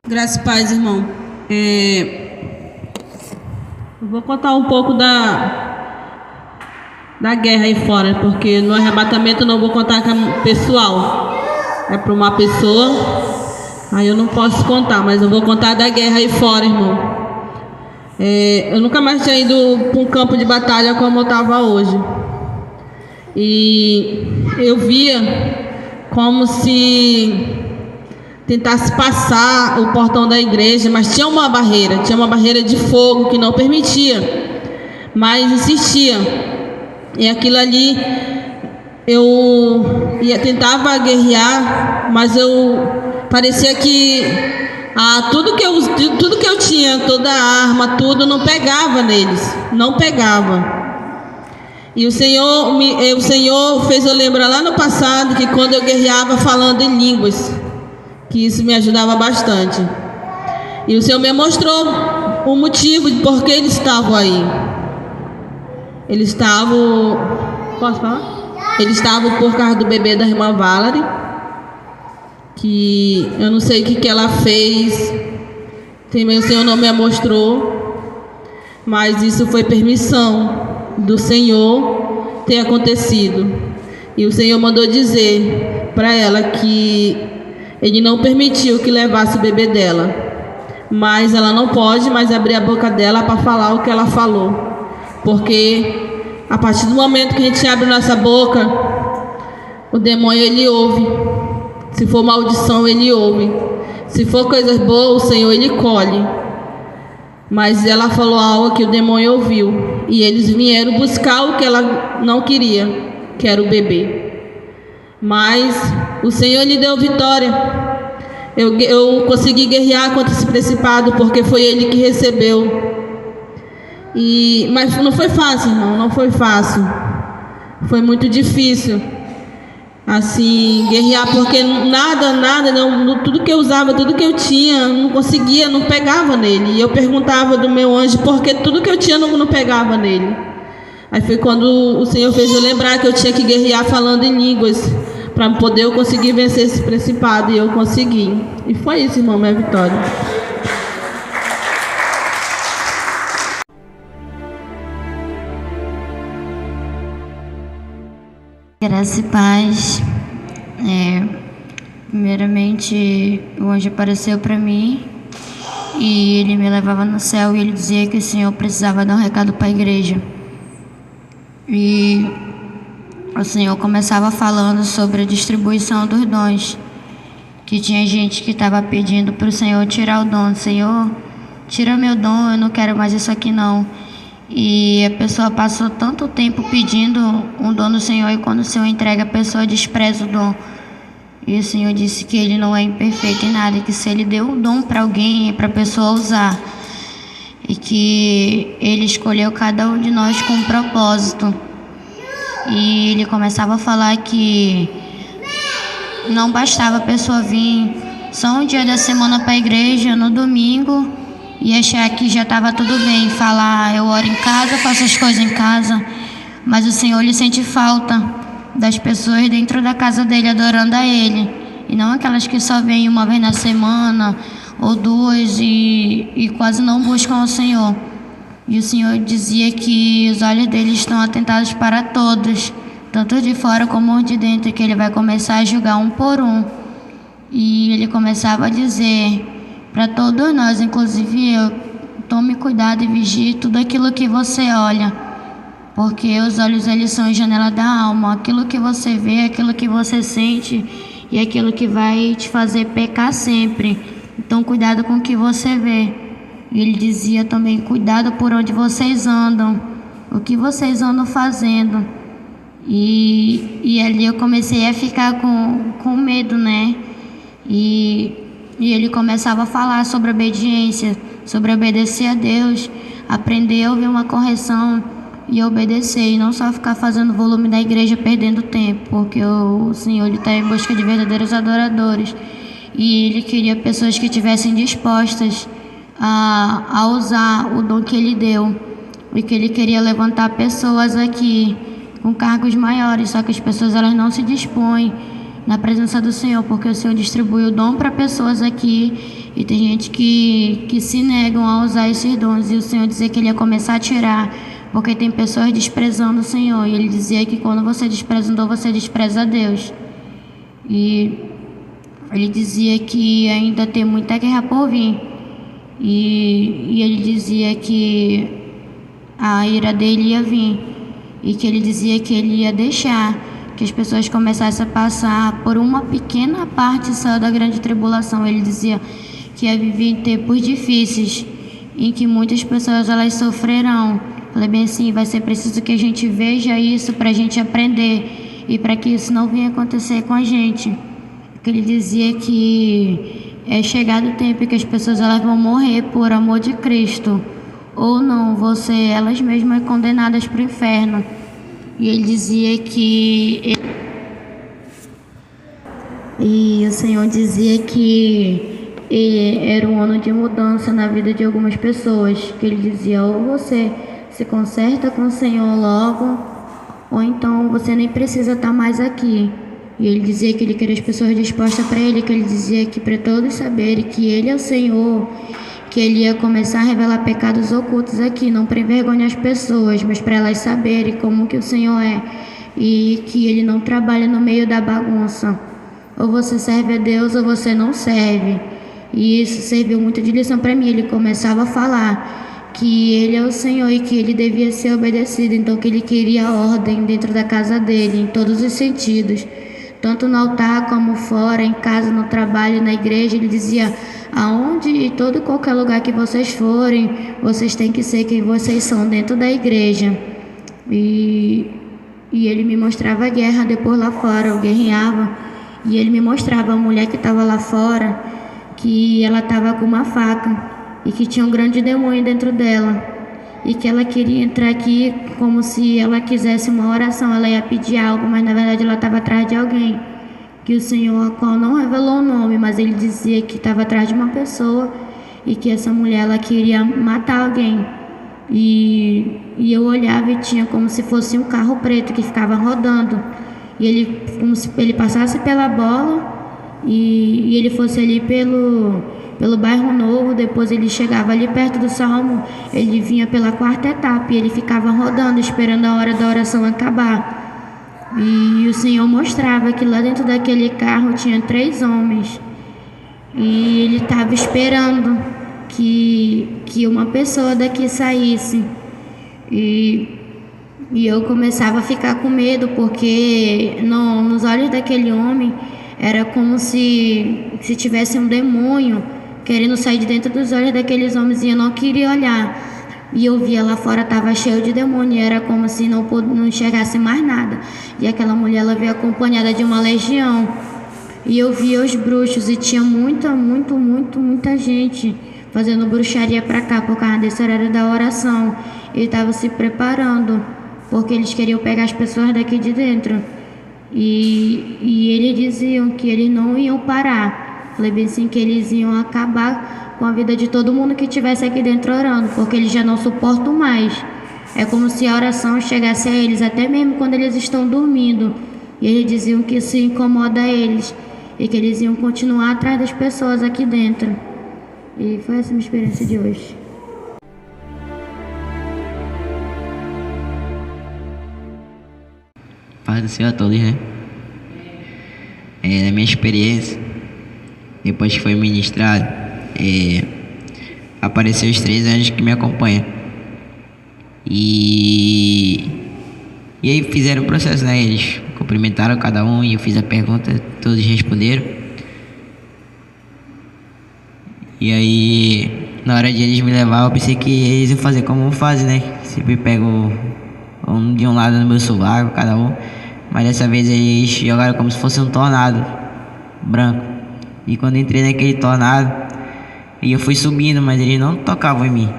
Graças e paz, irmão. Eu vou contar um pouco da guerra aí fora, porque no arrebatamento eu não vou contar com pessoal. É para uma pessoa, aí eu não posso contar, mas eu vou contar da guerra aí fora, irmão. Eu nunca mais tinha ido para um campo de batalha como eu estava hoje. E eu via como se tentasse passar o portão da igreja, mas tinha uma barreira de fogo que não permitia, mas insistia. E aquilo ali eu tentava guerrear, mas parecia que tudo que eu tinha, toda a arma, tudo não pegava neles, não pegava. E o Senhor fez eu lembrar lá no passado que quando eu guerreava falando em línguas, que isso me ajudava bastante. E o Senhor me mostrou o motivo de por que eles estavam aí. Eles estavam... Posso falar? Eles estavam por causa do bebê da irmã Valerie, que eu não sei o que ela fez. Também o Senhor não me mostrou, mas isso foi permissão do Senhor ter acontecido. E o Senhor mandou dizer para ela que Ele não permitiu que levasse o bebê dela, mas ela não pode mais abrir a boca dela para falar o que ela falou, porque a partir do momento que a gente abre nossa boca, o demônio ele ouve. Se for maldição, ele ouve. Se for coisas boas, o Senhor ele colhe. Mas ela falou algo que o demônio ouviu, e eles vieram buscar o que ela não queria, que era o bebê. Mas o Senhor lhe deu vitória. Eu consegui guerrear contra esse principado, porque foi ele que recebeu. Mas não foi fácil, irmão, não foi fácil. Foi muito difícil, assim, guerrear, porque tudo que eu usava, tudo que eu tinha, não conseguia, não pegava nele. E eu perguntava do meu anjo, porque tudo que eu tinha não pegava nele. Aí foi quando o Senhor fez eu lembrar que eu tinha que guerrear falando em línguas, para poder eu conseguir vencer esse principado, e eu consegui. E foi isso, irmão, minha vitória. Graça e paz. Primeiramente, o anjo apareceu para mim e ele me levava no céu, e ele dizia que o Senhor precisava dar um recado para a igreja. E o Senhor começava falando sobre a distribuição dos dons, que tinha gente que estava pedindo para o Senhor tirar o dom. Senhor, tira meu dom, eu não quero mais isso aqui não. E a pessoa passou tanto tempo pedindo um dom do Senhor, e quando o Senhor entrega, a pessoa despreza o dom. E o Senhor disse que Ele não é imperfeito em nada, e que se Ele deu um dom para alguém, é para a pessoa usar. E que Ele escolheu cada um de nós com um propósito. E Ele começava a falar que não bastava a pessoa vir só um dia da semana para a igreja, no domingo, e achar que já estava tudo bem, falar eu oro em casa, faço as coisas em casa, mas o Senhor lhe sente falta das pessoas dentro da casa dele adorando a Ele, e não aquelas que só vêm uma vez na semana ou duas e quase não buscam o Senhor. E o Senhor dizia que os olhos dele estão atentados para todos, tanto de fora como de dentro, que Ele vai começar a julgar um por um. E Ele começava a dizer para todos nós, inclusive eu, tome cuidado e vigie tudo aquilo que você olha, porque os olhos eles são a janela da alma. Aquilo que você vê, aquilo que você sente, e aquilo que vai te fazer pecar sempre. Então cuidado com o que você vê. E Ele dizia também, cuidado por onde vocês andam, o que vocês andam fazendo. E ali eu comecei a ficar com medo, né? E Ele começava a falar sobre obediência, sobre obedecer a Deus, aprender a ouvir uma correção, e obedecer, e não só ficar fazendo volume da igreja perdendo tempo, porque o Senhor está em busca de verdadeiros adoradores, e Ele queria pessoas que estivessem dispostas a usar o dom que Ele deu, e que Ele queria levantar pessoas aqui com cargos maiores, só que as pessoas elas não se dispõem na presença do Senhor, porque o Senhor distribui o dom para pessoas aqui, e tem gente que se negam a usar esses dons, e o Senhor dizia que Ele ia começar a tirar, porque tem pessoas desprezando o Senhor, e Ele dizia que quando você despreza um dom, você despreza a Deus. E Ele dizia que ainda tem muita guerra por vir, e Ele dizia que a ira dele ia vir, e que Ele dizia que Ele ia deixar que as pessoas começassem a passar por uma pequena parte só da grande tribulação. Ele dizia que ia viver em tempos difíceis, em que muitas pessoas elas sofrerão. Falei bem assim, vai ser preciso que a gente veja isso para a gente aprender, e para que isso não venha acontecer com a gente. Porque Ele dizia que é chegado o tempo que as pessoas elas vão morrer por amor de Cristo, ou não, vão ser elas mesmas condenadas para o inferno. E Ele dizia que... E o Senhor dizia que era um ano de mudança na vida de algumas pessoas. Que Ele dizia, ou você se conserta com o Senhor logo, ou então você nem precisa estar mais aqui. E Ele dizia que Ele queria as pessoas dispostas para Ele, que Ele dizia que para todos saberem que Ele é o Senhor, que Ele ia começar a revelar pecados ocultos aqui, não para envergonhar as pessoas, mas para elas saberem como que o Senhor é, e que Ele não trabalha no meio da bagunça. Ou você serve a Deus ou você não serve. E isso serviu muito de lição para mim. Ele começava a falar que Ele é o Senhor e que Ele devia ser obedecido, então que Ele queria ordem dentro da casa dele, em todos os sentidos, tanto no altar como fora, em casa, no trabalho, na igreja. Ele dizia, aonde e todo e qualquer lugar que vocês forem, vocês têm que ser quem vocês são dentro da igreja. E Ele me mostrava a guerra depois lá fora, eu guerreava, e Ele me mostrava a mulher que estava lá fora, que ela estava com uma faca, e que tinha um grande demônio dentro dela, e que ela queria entrar aqui como se ela quisesse uma oração, ela ia pedir algo, mas na verdade ela estava atrás de alguém, que o Senhor, a qual não revelou o nome, mas Ele dizia que estava atrás de uma pessoa, e que essa mulher ela queria matar alguém. E eu olhava e tinha como se fosse um carro preto que ficava rodando, e ele, como se ele passasse pela bola, e ele fosse ali pelo bairro Novo. Depois ele chegava ali perto do Salmo, ele vinha pela quarta etapa, e ele ficava rodando, esperando a hora da oração acabar. E o Senhor mostrava que lá dentro daquele carro tinha 3 homens, e Ele estava esperando que uma pessoa daqui saísse. E eu começava a ficar com medo, porque nos olhos daquele homem era como se tivesse um demônio querendo sair de dentro dos olhos daqueles homens, e eu não queria olhar. E eu via lá fora, estava cheio de demônio, era como se não enxergasse mais nada. E aquela mulher, ela veio acompanhada de uma legião. E eu via os bruxos, e tinha muita gente fazendo bruxaria para cá, por causa desse horário da oração. Ele estava se preparando, porque eles queriam pegar as pessoas daqui de dentro. E eles diziam que eles não iam parar. Falei bem assim, que eles iam acabar com a vida de todo mundo que estivesse aqui dentro orando, porque eles já não suportam mais. É como se a oração chegasse a eles, até mesmo quando eles estão dormindo. E eles diziam que isso incomoda eles, e que eles iam continuar atrás das pessoas aqui dentro. E foi essa a minha experiência de hoje. Paz do Senhor a todos, né? Na minha experiência, depois que foi ministrado, apareceu os 3 anjos que me acompanham. E aí fizeram o processo, né? Eles cumprimentaram cada um e eu fiz a pergunta, todos responderam. E aí, na hora de eles me levar, eu pensei que eles iam fazer como fazem, né? Sempre pego um de um lado no meu sovaco, cada um. Mas dessa vez eles jogaram como se fosse um tornado branco. E quando entrei naquele tornado, e eu fui subindo, mas eles não tocavam em mim.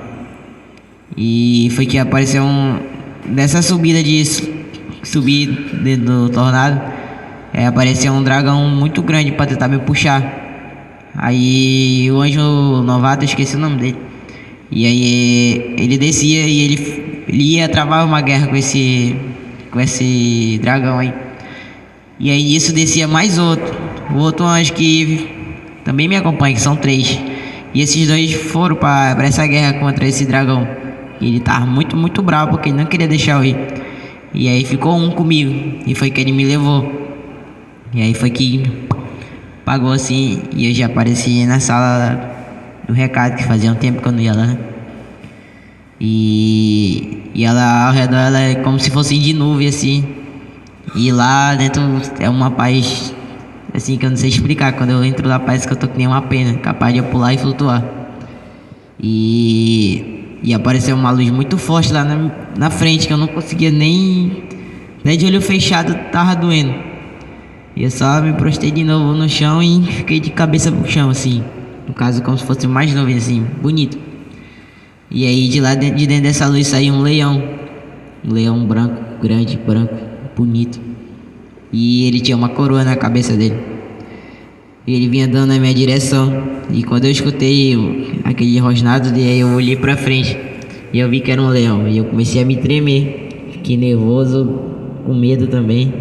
E foi que apareceu nessa subida de subir dentro do tornado, apareceu um dragão muito grande para tentar me puxar. Aí o anjo novato, eu esqueci o nome dele. E aí ele descia e ele ia travar uma guerra com esse dragão aí. E aí nisso descia mais o outro anjo que também me acompanha, que são 3. E esses 2 foram para essa guerra contra esse dragão. E ele tava muito, muito bravo porque ele não queria deixar eu ir. E aí ficou um comigo e foi que ele me levou. E aí foi que pagou assim e eu já apareci na sala do recado, que fazia um tempo que eu não ia lá, né? E ela, ao redor, ela é como se fosse de nuvem assim. E lá dentro é uma paz assim que eu não sei explicar. Quando eu entro lá parece que eu tô que nem uma pena, capaz de eu pular e flutuar. E apareceu uma luz muito forte lá na frente, que eu não conseguia nem de olho fechado, tava doendo. E eu só me prostei de novo no chão e fiquei de cabeça pro chão assim. No caso, como se fosse mais nuvem assim, bonito. E aí de dentro dessa luz saiu um leão. Um leão branco, grande, branco, bonito. E ele tinha uma coroa na cabeça dele. E ele vinha dando na minha direção. E quando eu escutei aquele rosnado dele, eu olhei pra frente e eu vi que era um leão. E eu comecei a me tremer. Fiquei nervoso, com medo também.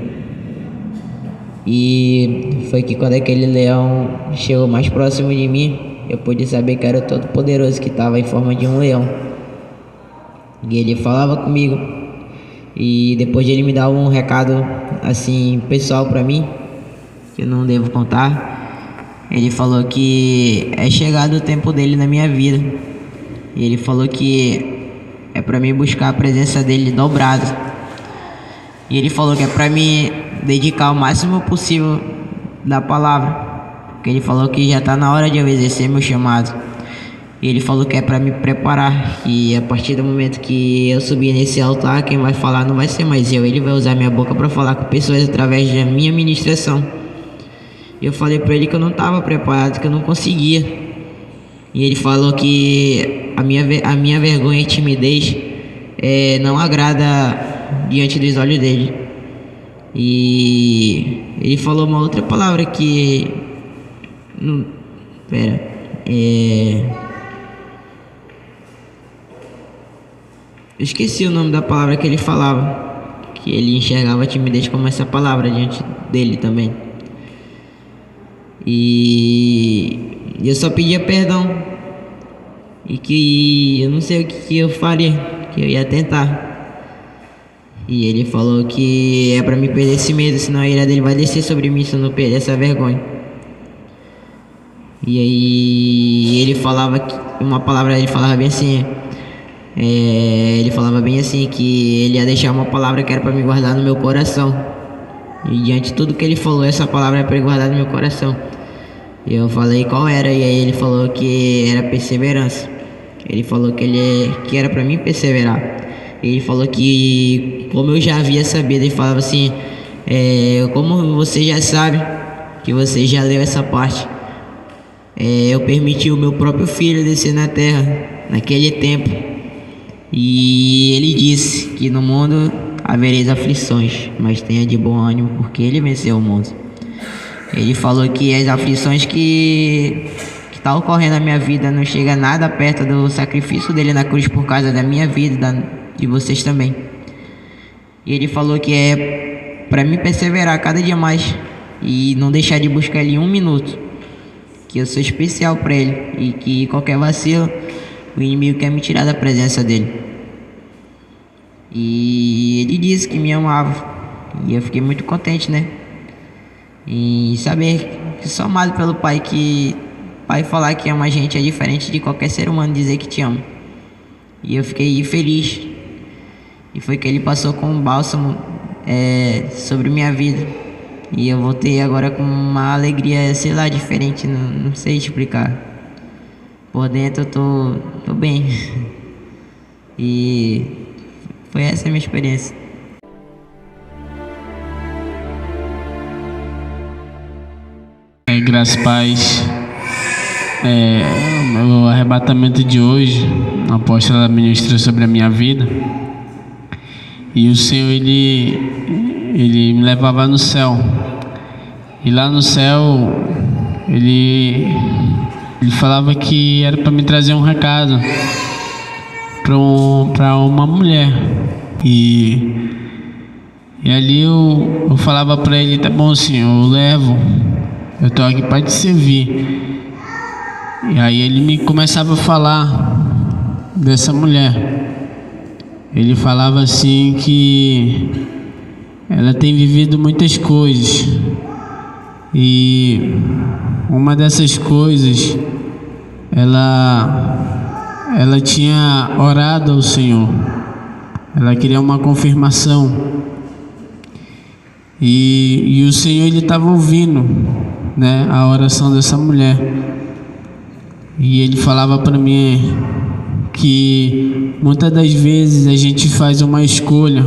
E foi que quando aquele leão chegou mais próximo de mim, eu pude saber que era o Todo-Poderoso, que estava em forma de um leão. E ele falava comigo. E depois de ele me dar um recado assim pessoal pra mim, que eu não devo contar, ele falou que é chegado o tempo dele na minha vida. E ele falou que é pra mim buscar a presença dele dobrada. E ele falou que é pra me dedicar o máximo possível da palavra, porque ele falou que já tá na hora de eu exercer meu chamado. E ele falou que é pra me preparar, e a partir do momento que eu subir nesse altar, quem vai falar não vai ser mais eu, ele vai usar minha boca para falar com pessoas através da minha ministração. Eu falei pra ele que eu não tava preparado, que eu não conseguia. E ele falou que a minha vergonha e timidez não agrada diante dos olhos dele. E ele falou uma outra palavra que não, eu esqueci o nome da palavra que ele falava, que ele enxergava a timidez como essa palavra diante dele também. E eu só pedia perdão e que eu não sei o que eu faria, que eu ia tentar. E ele falou que é pra me perder esse medo, senão a ira dele vai descer sobre mim se eu não perder essa vergonha. E aí ele falava que uma palavra, ele falava bem assim, ele falava bem assim que ele ia deixar uma palavra que era pra me guardar no meu coração. E diante de tudo que ele falou, essa palavra é pra ele guardar no meu coração. E eu falei qual era, e aí ele falou que era perseverança. Ele falou que era pra mim perseverar. Ele falou que, como eu já havia sabido, ele falava assim, como você já sabe, que você já leu essa parte, eu permiti o meu próprio filho descer na terra, naquele tempo, e ele disse que no mundo havereis aflições, mas tenha de bom ânimo, porque ele venceu o mundo. Ele falou que as aflições que está ocorrendo na minha vida não chega nada perto do sacrifício dele na cruz por causa da minha vida, de vocês também. E ele falou que é para mim perseverar cada dia mais e não deixar de buscar ele 1 minuto, que eu sou especial para ele e que qualquer vacilo o inimigo quer me tirar da presença dele. E ele disse que me amava e eu fiquei muito contente, né? E saber que sou amado pelo Pai, que Pai falar que ama a gente é diferente de qualquer ser humano dizer que te ama. E eu fiquei feliz. E foi que ele passou com um bálsamo sobre minha vida. E eu voltei agora com uma alegria, sei lá, diferente, não sei explicar. Por dentro eu tô bem. E foi essa a minha experiência. Graças a paz. O arrebatamento de hoje, a apóstola ministrou sobre a minha vida. E o Senhor, ele me levava no céu. E lá no céu, ele falava que era para me trazer um recado para uma mulher. E ali eu falava para ele: tá bom, Senhor, eu levo, eu estou aqui para te servir. E aí ele me começava a falar dessa mulher. Ele falava assim que ela tem vivido muitas coisas, e uma dessas coisas, ela tinha orado ao Senhor, ela queria uma confirmação, e o Senhor, ele estava ouvindo, né, a oração dessa mulher. E ele falava para mim que muitas das vezes a gente faz uma escolha,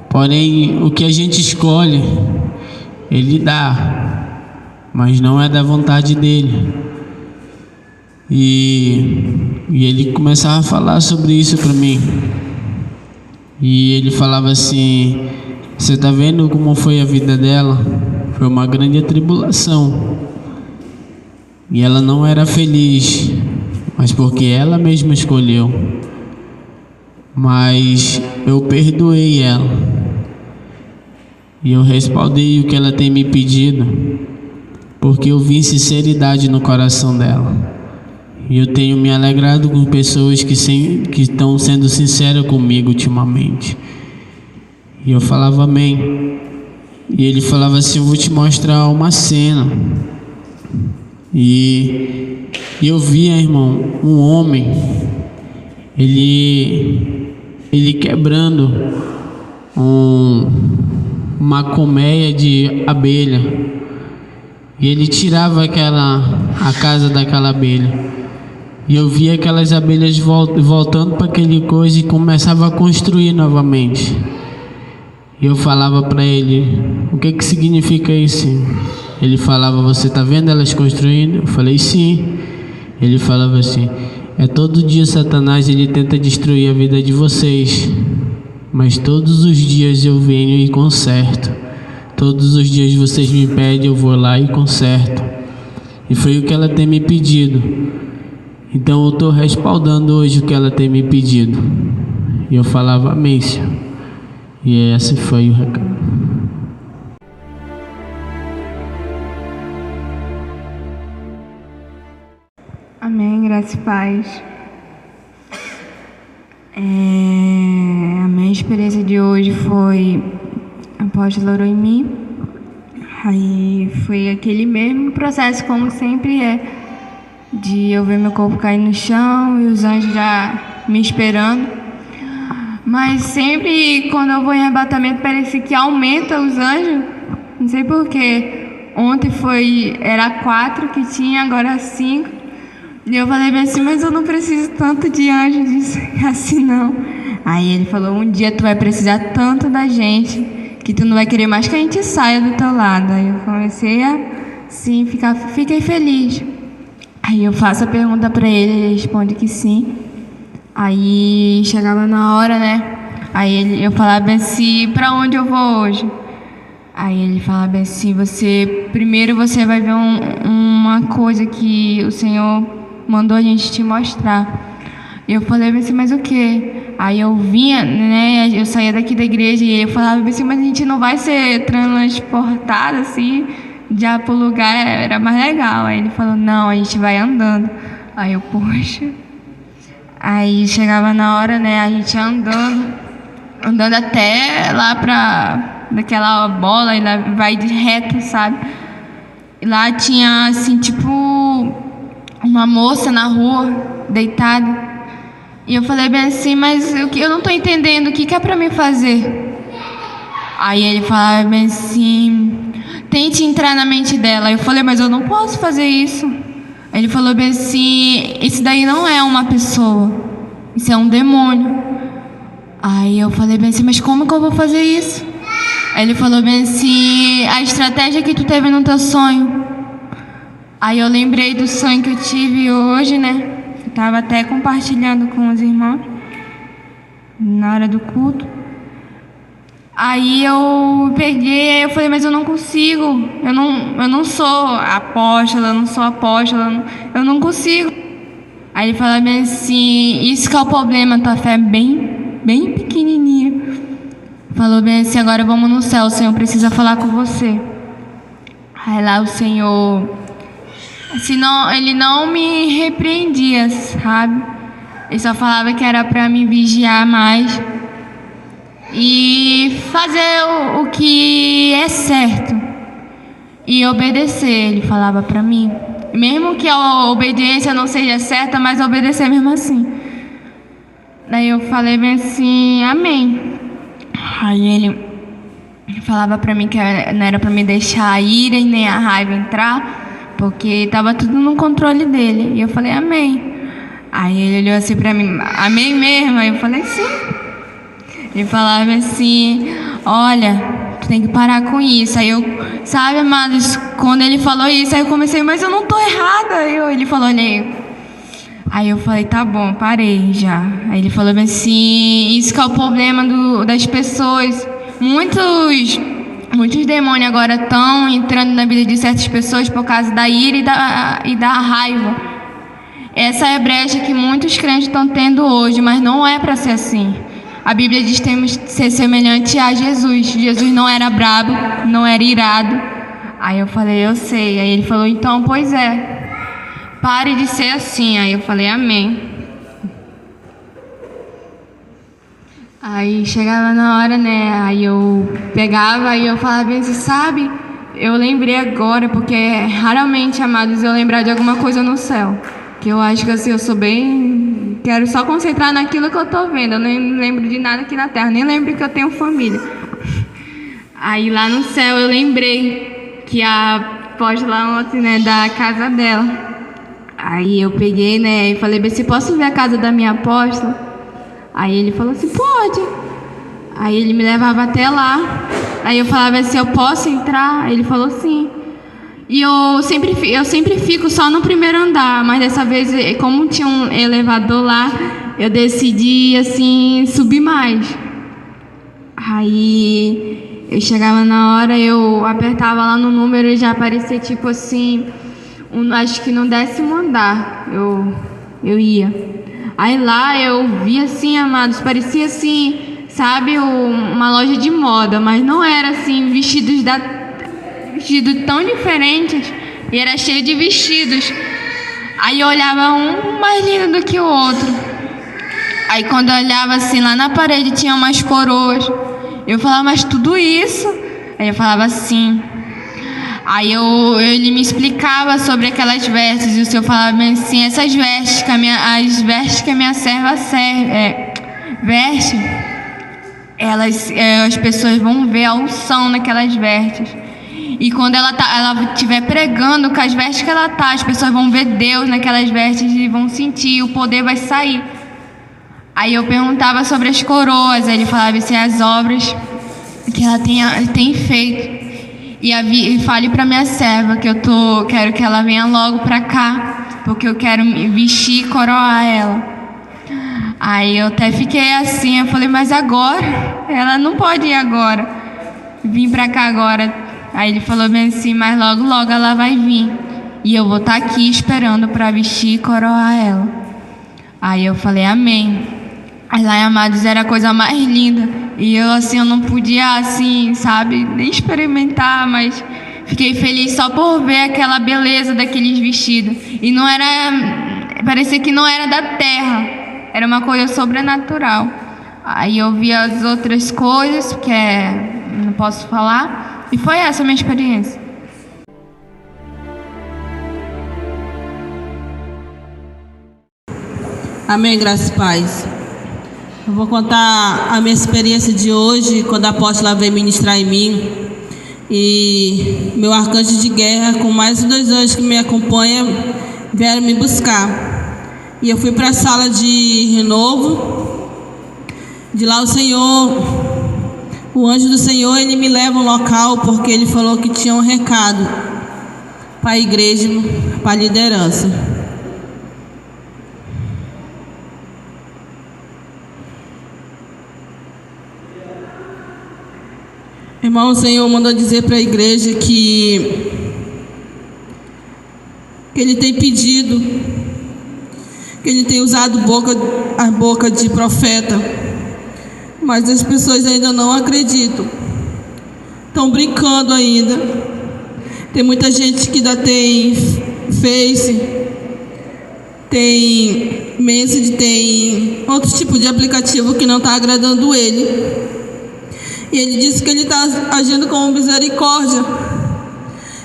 porém o que a gente escolhe, ele dá, mas não é da vontade dele. E ele começava a falar sobre isso para mim. E ele falava assim: você está vendo como foi a vida dela? Foi uma grande tribulação. E ela não era feliz, mas porque ela mesma escolheu. Mas eu perdoei ela, e eu respaldei o que ela tem me pedido, porque eu vi sinceridade no coração dela. E eu tenho me alegrado com pessoas que estão sendo sinceras comigo ultimamente. E eu falava amém. E ele falava assim: eu vou te mostrar uma cena. E eu via, irmão, um homem, ele quebrando uma colmeia de abelha, e ele tirava a casa daquela abelha, e eu via aquelas abelhas voltando para aquele coisa e começava a construir novamente. E eu falava para ele: o que significa isso? Ele falava: você está vendo elas construindo? Eu falei: sim. Ele falava assim: é todo dia Satanás, ele tenta destruir a vida de vocês, mas todos os dias eu venho e conserto. Todos os dias vocês me pedem, eu vou lá e conserto. E foi o que ela tem me pedido. Então eu estou respaldando hoje o que ela tem me pedido. E eu falava amém, Senhor. E esse foi o recado. Amém, graça e paz. A minha experiência de hoje foi a apóstolo orou em mim. Aí foi aquele mesmo processo, como sempre é, de eu ver meu corpo cair no chão e os anjos já me esperando. Mas sempre quando eu vou em arrebatamento parece que aumenta os anjos. Não sei porquê. Ontem era 4 que tinha, agora 5. E eu falei bem assim: mas eu não preciso tanto de anjo assim não. Aí ele falou: um dia tu vai precisar tanto da gente que tu não vai querer mais que a gente saia do teu lado. Aí eu comecei a sim, fiquei feliz. Aí eu faço a pergunta para ele responde que sim. Aí chegava na hora, né? Aí eu falava bem assim: para onde eu vou hoje? Aí ele falava bem assim: primeiro você vai ver uma coisa que o Senhor mandou a gente te mostrar. Eu falei assim: mas o quê? Aí eu vinha, né? Eu saía daqui da igreja e eu falava assim: mas a gente não vai ser transportado assim, já pro lugar, era mais legal. Aí ele falou: não, a gente vai andando. Aí eu, poxa. Aí chegava na hora, né? A gente andando até lá daquela bola, e lá vai de reto, sabe? E lá tinha assim, tipo, uma moça na rua, deitada. E eu falei bem assim: mas eu não tô entendendo, o que é pra mim fazer? Aí ele falava bem assim: tente entrar na mente dela. Eu falei: mas eu não posso fazer isso. Aí ele falou bem assim: isso daí não é uma pessoa, isso é um demônio. Aí eu falei bem assim: mas como que eu vou fazer isso? Aí ele falou bem assim: a estratégia que tu teve no teu sonho. Aí eu lembrei do sonho que eu tive hoje, né? Eu estava até compartilhando com os irmãos na hora do culto. Aí eu peguei, aí eu falei, mas eu não consigo, eu não sou apóstola, eu não consigo. Aí ele falou bem assim, isso que é o problema, tua fé é bem pequenininha. Falou bem assim, agora vamos no céu, o Senhor precisa falar com você. Aí lá o Senhor, senão, ele não me repreendia, sabe? Ele só falava que era para me vigiar mais e fazer o que é certo e obedecer, ele falava para mim. Mesmo que a obediência não seja certa, mas obedecer mesmo assim. Daí eu falei bem assim, amém. Aí ele falava para mim que não era para me deixar a ira e nem a raiva entrar, porque estava tudo no controle dele. E eu falei, amém. Aí ele olhou assim para mim, amém mesmo? Aí eu falei, sim. Ele falava assim, olha, tu tem que parar com isso. Aí eu, sabe, amados, quando ele falou isso, aí eu comecei, mas eu não tô errada. Ele falou, olha aí eu falei, tá bom, parei já. Aí ele falou assim, isso que é o problema das pessoas. Muitos demônios agora estão entrando na vida de certas pessoas por causa da ira e da raiva. Essa é a brecha que muitos crentes estão tendo hoje, mas não é para ser assim. A Bíblia diz que temos que ser semelhante a Jesus. Jesus não era brabo, não era irado. Aí eu falei, eu sei. Aí ele falou, então, pois é. Pare de ser assim. Aí eu falei, amém. Aí chegava na hora, né? Aí eu pegava e eu falava assim, sabe? Eu lembrei agora, porque raramente, amados, eu lembrar de alguma coisa no céu. Que eu acho que assim, eu sou bem... Quero só concentrar naquilo que eu tô vendo. Eu nem lembro de nada aqui na terra. Nem lembro que eu tenho família. Aí lá no céu eu lembrei que a apóstola ontem, né, da casa dela. Aí eu peguei, né, e falei, se posso ver a casa da minha apóstola? Aí ele falou assim, pode. Aí ele me levava até lá. Aí eu falava assim, eu posso entrar? Aí ele falou sim. E eu sempre fico só no primeiro andar, mas dessa vez, como tinha um elevador lá, eu decidi, assim, subir mais. Aí eu chegava na hora, eu apertava lá no número e já aparecia, tipo assim, acho que no 10º andar eu ia. Aí lá eu vi assim, amados, parecia assim, sabe, uma loja de moda, mas não era assim, vestidos tão diferentes, e era cheio de vestidos. Aí eu olhava um mais lindo do que o outro. Aí quando eu olhava assim, lá na parede tinha umas coroas. Eu falava, mas tudo isso? Aí eu falava assim. Aí ele me explicava sobre aquelas vestes, e o Senhor falava assim, essas vestes as vestes que a minha serva veste, as pessoas vão ver a unção naquelas vestes. E quando ela estiver pregando com as vestes que ela tá, as pessoas vão ver Deus naquelas vestes e vão sentir, o poder vai sair. Aí eu perguntava sobre as coroas, aí ele falava assim, as obras que ela tem feito. E fale para minha serva que quero que ela venha logo para cá, porque eu quero me vestir e coroar ela. Aí eu até fiquei assim, eu falei, mas agora? Ela não pode ir agora, vim para cá agora. Aí ele falou bem assim, mas logo ela vai vir. E eu vou estar aqui esperando para vestir e coroar ela. Aí eu falei, amém. Aí lá, amados, era a coisa mais linda. E eu assim, eu não podia assim, sabe, nem experimentar, mas fiquei feliz só por ver aquela beleza daqueles vestidos. E não era, parecia que não era da terra. Era uma coisa sobrenatural. Aí eu vi as outras coisas, que não posso falar. E foi essa a minha experiência. Amém, graças e paz. Eu vou contar a minha experiência de hoje, quando a apóstola veio ministrar em mim. E meu arcanjo de guerra, com mais 2 anjos que me acompanham, vieram me buscar. E eu fui para a sala de renovo. De lá o anjo do Senhor, ele me leva ao local, porque ele falou que tinha um recado para a igreja, para a liderança. Irmão, o Senhor mandou dizer para a igreja que Ele tem pedido, que Ele tem usado a boca de profeta, mas as pessoas ainda não acreditam, estão brincando ainda. Tem muita gente que ainda tem Face, tem Message, tem outro tipo de aplicativo que não está agradando Ele. E Ele disse que Ele está agindo com misericórdia,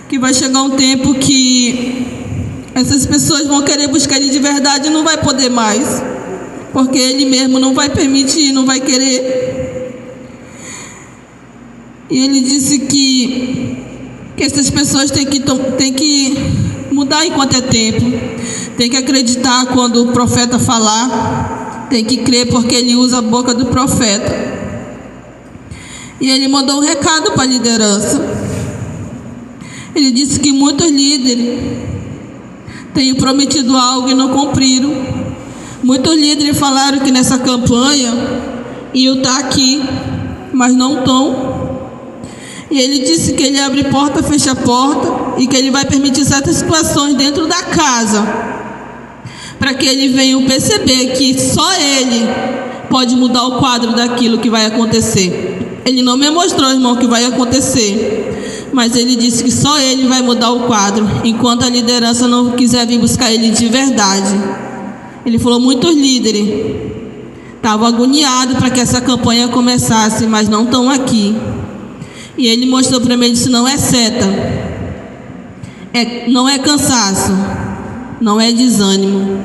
que vai chegar um tempo que essas pessoas vão querer buscar Ele de verdade e não vai poder mais, porque Ele mesmo não vai permitir, não vai querer. E Ele disse que essas pessoas têm que mudar enquanto é tempo, tem que acreditar quando o profeta falar, tem que crer porque Ele usa a boca do profeta. E Ele mandou um recado para a liderança. Ele disse que muitos líderes têm prometido algo e não cumpriram. Muitos líderes falaram que nessa campanha iam estar aqui, mas não estão. E Ele disse que Ele abre porta, fecha porta, e que Ele vai permitir certas situações dentro da casa, para que Ele venha perceber que só Ele pode mudar o quadro daquilo que vai acontecer. Ele não me mostrou, irmão, o que vai acontecer, mas Ele disse que só Ele vai mudar o quadro, enquanto a liderança não quiser vir buscar Ele de verdade. Ele falou, muitos líderes estavam agoniados para que essa campanha começasse, mas não estão aqui. E Ele mostrou para mim, ele disse, não é seta, não é cansaço, não é desânimo,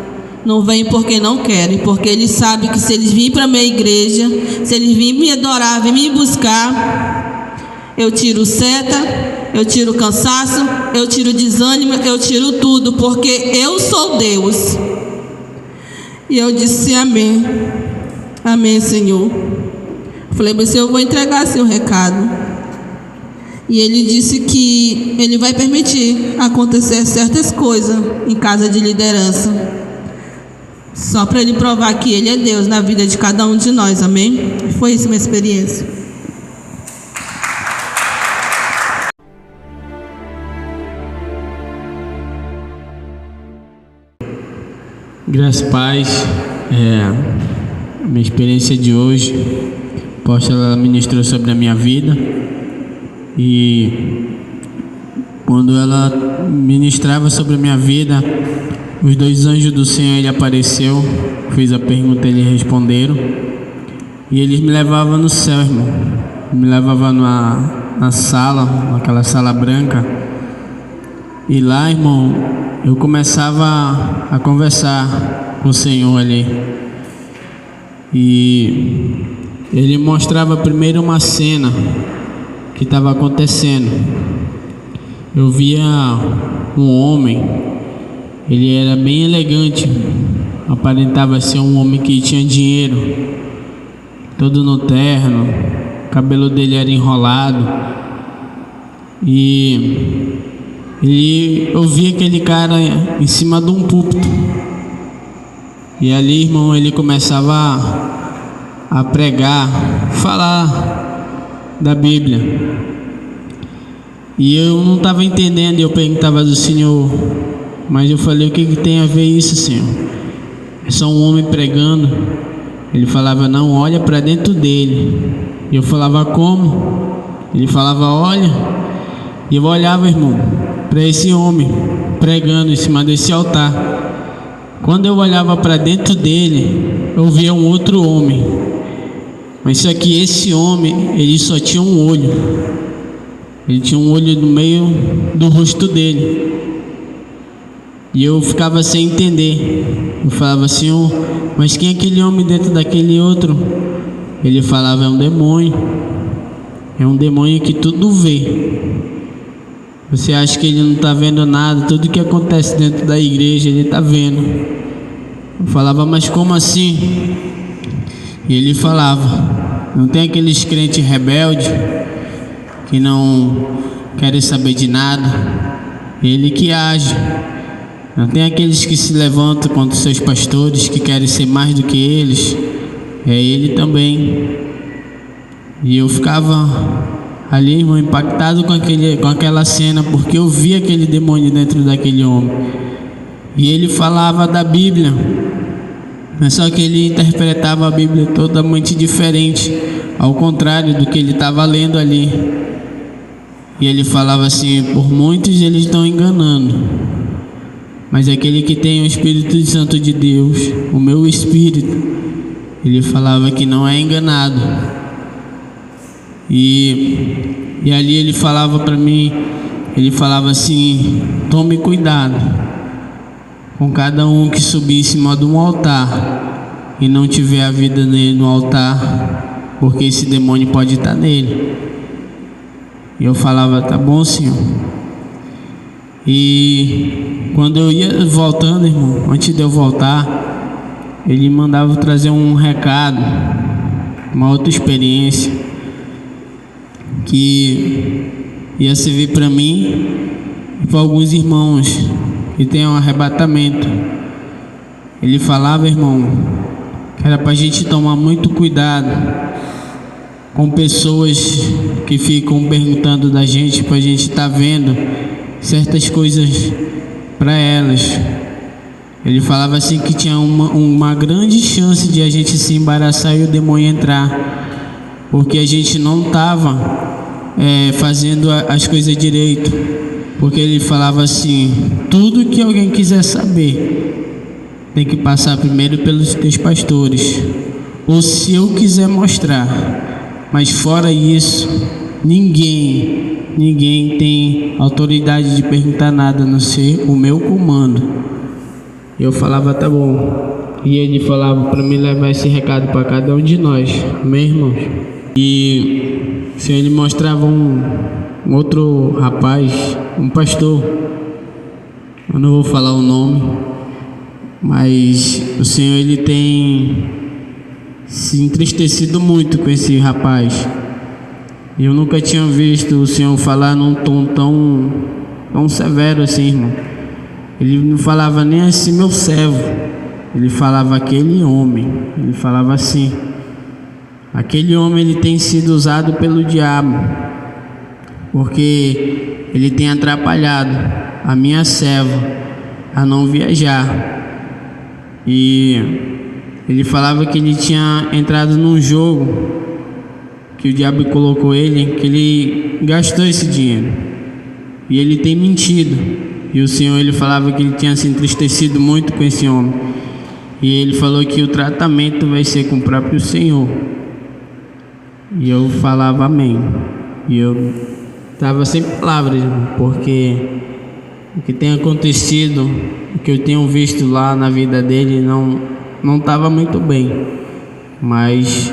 não vem porque não querem, porque Ele sabe que se eles virem para a minha igreja, se eles virem me adorar, virem me buscar, eu tiro seta, eu tiro cansaço, eu tiro desânimo, eu tiro tudo, porque eu sou Deus. E eu disse, amém, amém, Senhor. Falei, mas eu vou entregar seu recado. E Ele disse que Ele vai permitir acontecer certas coisas em casa de liderança, só para Ele provar que Ele é Deus na vida de cada um de nós, amém? Foi isso minha experiência. Graças a paz. Minha experiência de hoje, a apóstola ministrou sobre a minha vida. E quando ela ministrava sobre a minha vida, os dois anjos do Senhor, Ele apareceu, fiz a pergunta, eles responderam, e eles me levavam no céu, irmão. Me levavam na sala, naquela sala branca, e lá, irmão, eu começava a conversar com o Senhor ali, e Ele mostrava primeiro uma cena que estava acontecendo. Eu via um homem, ele era bem elegante, aparentava ser um homem que tinha dinheiro, todo no terno, o cabelo dele era enrolado, e eu via aquele cara em cima de um púlpito, e ali, irmão, ele começava a pregar, falar da Bíblia, e eu não estava entendendo. Eu perguntava do Senhor, mas eu falei, o que tem a ver isso, Senhor? É só um homem pregando. Ele falava, não, olha para dentro dele. E eu falava, como? Ele falava, olha. E eu olhava, irmão, para esse homem pregando em cima desse altar. Quando eu olhava para dentro dele, eu via um outro homem. Mas só que esse homem, ele só tinha um olho. Ele tinha um olho no meio do rosto dele. E eu ficava sem entender. Eu falava, Senhor, mas quem é aquele homem dentro daquele outro? Ele falava, é um demônio. É um demônio que tudo vê. Você acha que ele não está vendo nada? Tudo que acontece dentro da igreja, ele está vendo. Eu falava, mas como assim? E ele falava, não tem aqueles crentes rebeldes que não querem saber de nada? Ele que age. Não tem aqueles que se levantam contra os seus pastores, que querem ser mais do que eles? É ele também. E eu ficava ali, irmão, impactado com aquela cena, porque eu vi aquele demônio dentro daquele homem. E ele falava da Bíblia, mas só que ele interpretava a Bíblia totalmente diferente, ao contrário do que ele estava lendo ali. E ele falava assim: por muitos eles estão enganando, mas aquele que tem o Espírito Santo de Deus, o meu Espírito, ele falava que não é enganado. E ali ele falava para mim, ele falava assim: tome cuidado com cada um que subir em cima de um altar e não tiver a vida nele no altar, porque esse demônio pode estar nele. E eu falava: tá bom, Senhor. E quando eu ia voltando, irmão, antes de eu voltar, ele mandava trazer um recado, uma outra experiência que ia servir para mim e para alguns irmãos que tem um arrebatamento. Ele falava, irmão, que era para a gente tomar muito cuidado com pessoas que ficam perguntando da gente, para a gente estar vendo certas coisas para elas. Ele falava assim que tinha uma grande chance de a gente se embaraçar e o demônio entrar, porque a gente não estava fazendo as coisas direito. Porque ele falava assim: tudo que alguém quiser saber tem que passar primeiro pelos teus pastores, ou se eu quiser mostrar, mas fora isso, ninguém tem autoridade de perguntar nada a não ser o meu comando. Eu falava: tá bom. E ele falava para me levar esse recado para cada um de nós, meus irmãos. E se ele mostrava um outro rapaz, um pastor, eu não vou falar o nome, mas o Senhor, ele tem se entristecido muito com esse rapaz. Eu nunca tinha visto o Senhor falar num tom tão severo assim, irmão. Ele não falava nem assim: meu servo. Ele falava: aquele homem. Ele falava assim: aquele homem, ele tem sido usado pelo diabo, porque ele tem atrapalhado a minha serva a não viajar. E ele falava que ele tinha entrado num jogo que o diabo colocou ele, que ele gastou esse dinheiro, e ele tem mentido. E o Senhor, ele falava que ele tinha se entristecido muito com esse homem, e ele falou que o tratamento vai ser com o próprio Senhor. E eu falava amém. E eu estava sem palavras, porque o que tem acontecido, o que eu tenho visto lá na vida dele, não estava muito bem. Mas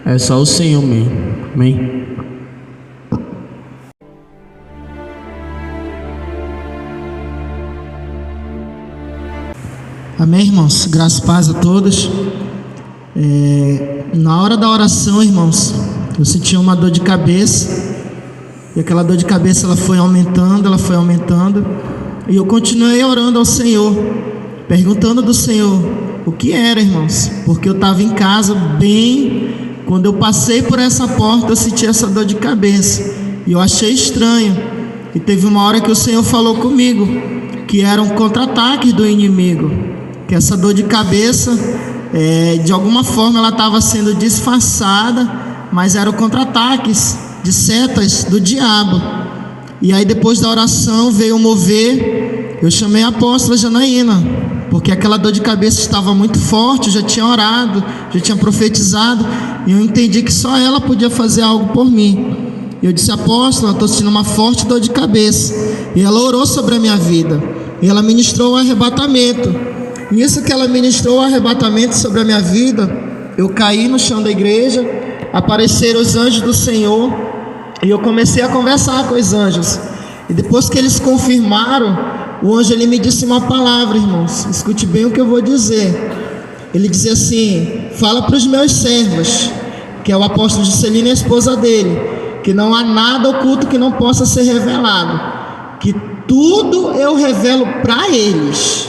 é só o Senhor mesmo. Amém. Amém, irmãos? Graças e paz a todos. Na hora da oração, irmãos, eu senti uma dor de cabeça. E aquela dor de cabeça, ela foi aumentando. E eu continuei orando ao Senhor, perguntando do Senhor o que era, irmãos. Porque eu estava em casa bem. Quando eu passei por essa porta, eu senti essa dor de cabeça. E eu achei estranho. E teve uma hora que o Senhor falou comigo que eram contra-ataques do inimigo. Que essa dor de cabeça, de alguma forma, ela estava sendo disfarçada, mas eram contra-ataques de setas do diabo. E aí, depois da oração, veio o mover. Eu chamei a apóstola Janaína, porque aquela dor de cabeça estava muito forte. Eu já tinha orado, já tinha profetizado, e eu entendi que só ela podia fazer algo por mim. Eu disse: apóstola, eu estou sentindo uma forte dor de cabeça. E ela orou sobre a minha vida, e ela ministrou o arrebatamento. Nisso que ela ministrou o arrebatamento sobre a minha vida, eu caí no chão da igreja, apareceram os anjos do Senhor, e eu comecei a conversar com os anjos. E depois que eles confirmaram, o anjo, ele me disse uma palavra, irmãos. Escute bem o que eu vou dizer. Ele dizia assim: fala para os meus servos, que é o apóstolo Juscelino e a esposa dele, que não há nada oculto que não possa ser revelado, que tudo eu revelo para eles,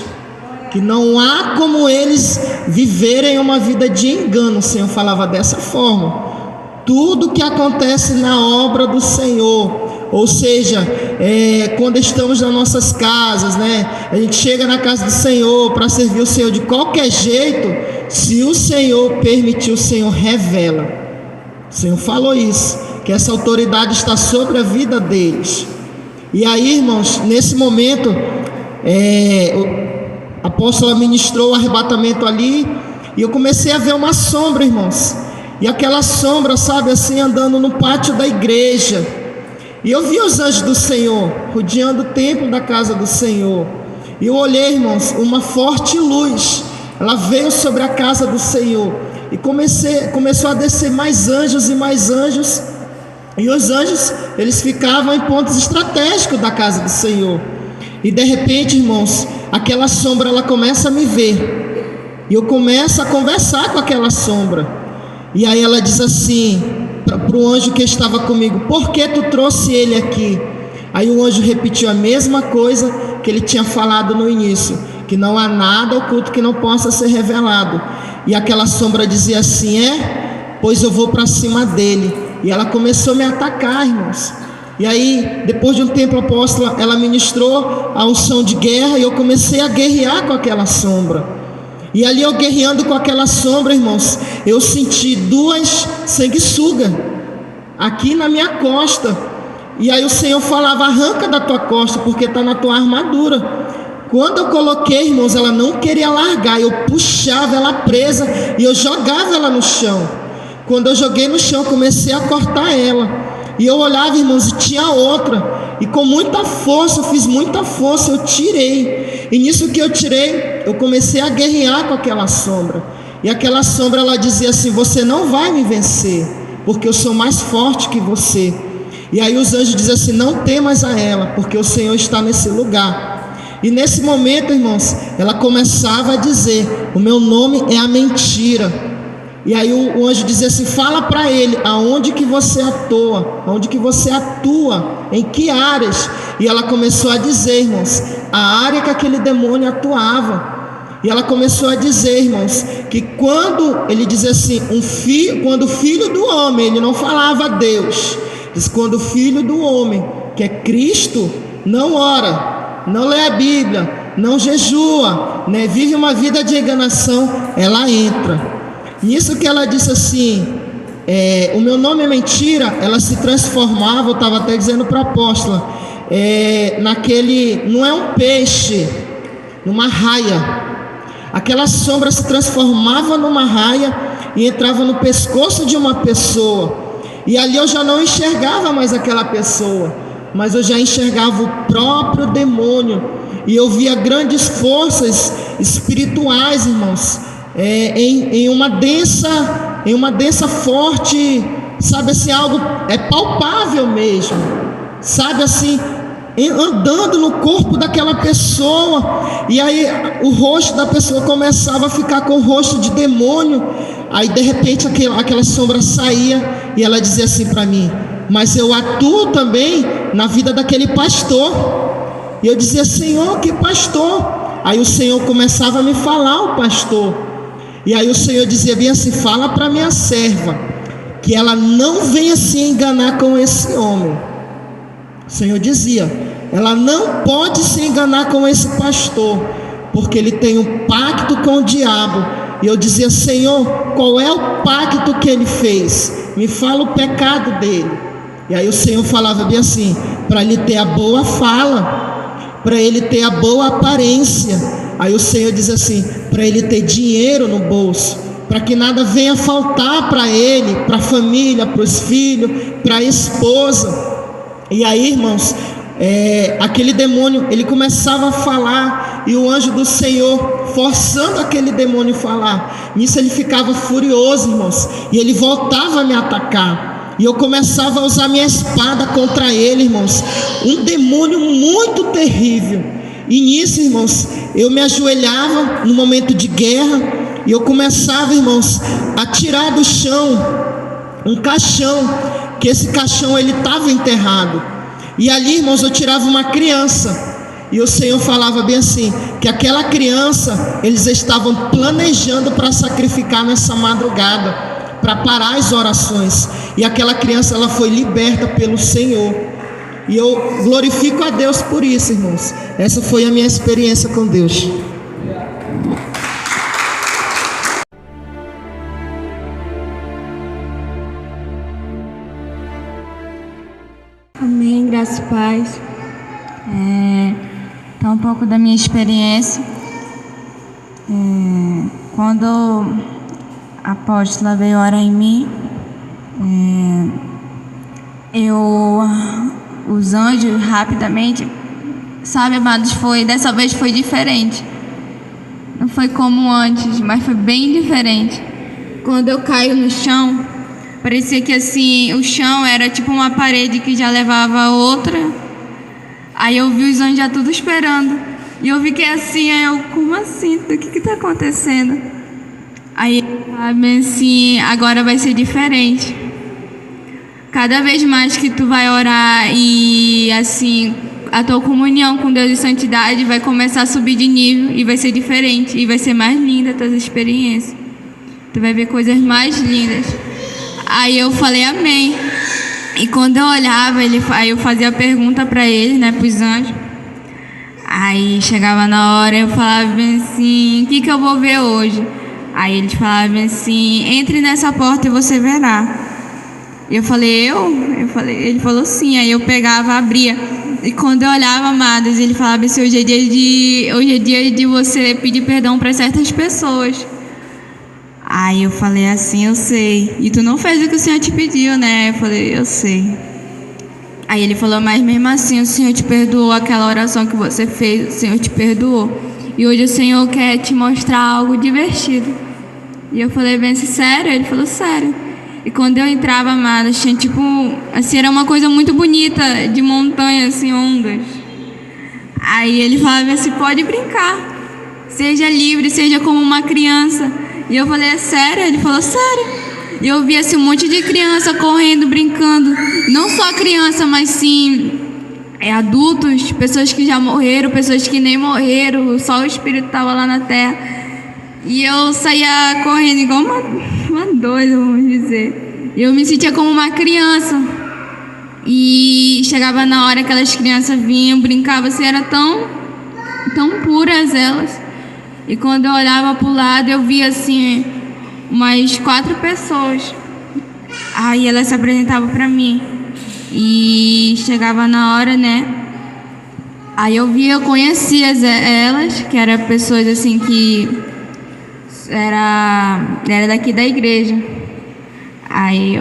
que não há como eles viverem uma vida de engano. O Senhor falava dessa forma. tudo que acontece na obra do Senhor, ou seja, quando estamos nas nossas casas, né? A gente chega na casa do Senhor para servir o Senhor de qualquer jeito. Se o Senhor permitir, o Senhor revela. O Senhor falou isso, que essa autoridade está sobre a vida deles. E aí, irmãos, nesse momento, a apóstola ministrou o arrebatamento ali, e eu comecei a ver uma sombra, irmãos. E aquela sombra, sabe, assim, andando no pátio da igreja. E eu vi os anjos do Senhor rodeando o templo da casa do Senhor. E eu olhei, irmãos, uma forte luz, ela veio sobre a casa do Senhor. E começou a descer mais anjos e mais anjos. E os anjos, eles ficavam em pontos estratégicos da casa do Senhor. E de repente, irmãos, aquela sombra, ela começa a me ver. E eu começo a conversar com aquela sombra. E aí ela diz assim para o anjo que estava comigo: por que tu trouxe ele aqui? Aí o anjo repetiu a mesma coisa que ele tinha falado no início, que não há nada oculto que não possa ser revelado. E aquela sombra dizia assim: pois eu vou para cima dele. E ela começou a me atacar, irmãos. E aí, depois de um tempo, a apóstola, ela ministrou a unção de guerra, e eu comecei a guerrear com aquela sombra. E ali eu guerreando com aquela sombra, irmãos, eu senti 2 sanguessugas aqui na minha costa. E aí o Senhor falava: arranca da tua costa, porque está na tua armadura. Quando eu coloquei, irmãos, ela não queria largar. Eu puxava ela presa e eu jogava ela no chão. Quando eu joguei no chão, comecei a cortar ela. E eu olhava, irmãos, e tinha outra. E com muita força, eu fiz muita força, eu tirei. E nisso que eu tirei, eu comecei a guerrear com aquela sombra. E aquela sombra, ela dizia assim: você não vai me vencer, porque eu sou mais forte que você. E aí os anjos diziam assim: não temas a ela, porque o Senhor está nesse lugar. E nesse momento, irmãos, ela começava a dizer: o meu nome é a mentira. E aí o anjo dizia assim: fala para ele aonde que você atua, aonde que você atua, em que áreas. E ela começou a dizer, irmãos, a área que aquele demônio atuava. E ela começou a dizer, irmãos, que quando ele dizia assim, quando o filho do homem, ele não falava Deus, diz, quando o filho do homem, que é Cristo, não ora, não lê a Bíblia, não jejua, né, vive uma vida de enganação, ela entra. Nisso que ela disse assim, o meu nome é mentira, ela se transformava, eu estava até dizendo para a apóstola, não é um peixe, numa raia. Aquela sombra se transformava numa raia e entrava no pescoço de uma pessoa. E ali eu já não enxergava mais aquela pessoa, mas eu já enxergava o próprio demônio. E eu via grandes forças espirituais, irmãos, em uma densa forte, sabe assim, algo palpável mesmo, sabe assim, andando no corpo daquela pessoa. E aí o rosto da pessoa começava a ficar com o rosto de demônio. Aí de repente aquela sombra saía e ela dizia assim para mim: mas eu atuo também na vida daquele pastor. E eu dizia: Senhor, que pastor? Aí o Senhor começava a me falar o pastor. E aí o Senhor dizia bem assim: fala para minha serva que ela não venha se enganar com esse homem. O Senhor dizia: ela não pode se enganar com esse pastor, porque ele tem um pacto com o diabo. E eu dizia: Senhor, qual é o pacto que ele fez? Me fala o pecado dele. E aí o Senhor falava bem assim: para ele ter a boa fala, para ele ter a boa aparência. Aí o Senhor diz assim: para ele ter dinheiro no bolso, para que nada venha faltar para ele, para a família, para os filhos, para a esposa. E aí, irmãos, aquele demônio, ele começava a falar, e o anjo do Senhor forçando aquele demônio a falar. Nisso ele ficava furioso, irmãos, e ele voltava a me atacar. E eu começava a usar minha espada contra ele, irmãos. Um demônio muito terrível. E nisso, irmãos, eu me ajoelhava no momento de guerra, e eu começava, irmãos, a tirar do chão um caixão, que esse caixão ele estava enterrado. E ali, irmãos, eu tirava uma criança, e o Senhor falava bem assim, que aquela criança eles estavam planejando para sacrificar nessa madrugada, para parar as orações. E aquela criança, ela foi liberta pelo Senhor. E eu glorifico a Deus por isso, irmãos. Essa foi a minha experiência com Deus. Amém, graça e paz. Então, um pouco da minha experiência. Quando a apóstola veio orar em mim, os anjos rapidamente, sabe, amados, dessa vez foi diferente. Não foi como antes, mas foi bem diferente. Quando eu caio no chão, parecia que assim, o chão era tipo uma parede que já levava a outra. Aí eu vi os anjos já tudo esperando. E eu fiquei assim, como assim? O que está acontecendo? Aí, sabe, assim, agora vai ser diferente. Cada vez mais que tu vai orar e assim, a tua comunhão com Deus e santidade vai começar a subir de nível e vai ser diferente. E vai ser mais linda a tua experiência. Tu vai ver coisas mais lindas. Aí eu falei amém. E quando eu olhava, aí eu fazia a pergunta para ele, né, para os anjos. Aí chegava na hora, eu falava assim, o que eu vou ver hoje? Aí eles falavam assim, entre nessa porta e você verá. Eu falei, ele falou sim. Aí eu pegava, abria. E quando eu olhava, amados, ele falava assim, hoje é dia de você pedir perdão para certas pessoas. Aí eu falei assim, eu sei. E tu não fez o que o Senhor te pediu, né? Eu falei, eu sei. Aí ele falou, mas mesmo assim o Senhor te perdoou, aquela oração que você fez, o Senhor te perdoou. E hoje o Senhor quer te mostrar algo divertido. E eu falei, bem, sério? Ele falou, sério. E quando eu entrava, amada, tinha tipo, assim, era uma coisa muito bonita, de montanha, assim, ondas. Aí ele falava assim, pode brincar. Seja livre, seja como uma criança. E eu falei, é sério? Ele falou, sério. E eu vi assim, um monte de criança correndo, brincando. Não só criança, mas sim adultos, pessoas que já morreram, pessoas que nem morreram. Só o Espírito estava lá na terra. E eu saía correndo igual uma doida, vamos dizer. Eu me sentia como uma criança. E chegava na hora que aquelas crianças vinham, brincavam assim, era tão puras elas. E quando eu olhava para o lado, eu via assim, umas 4 pessoas. Aí elas se apresentavam para mim. E chegava na hora, né? Aí eu conhecia elas, que eram pessoas assim que era daqui da igreja. Aí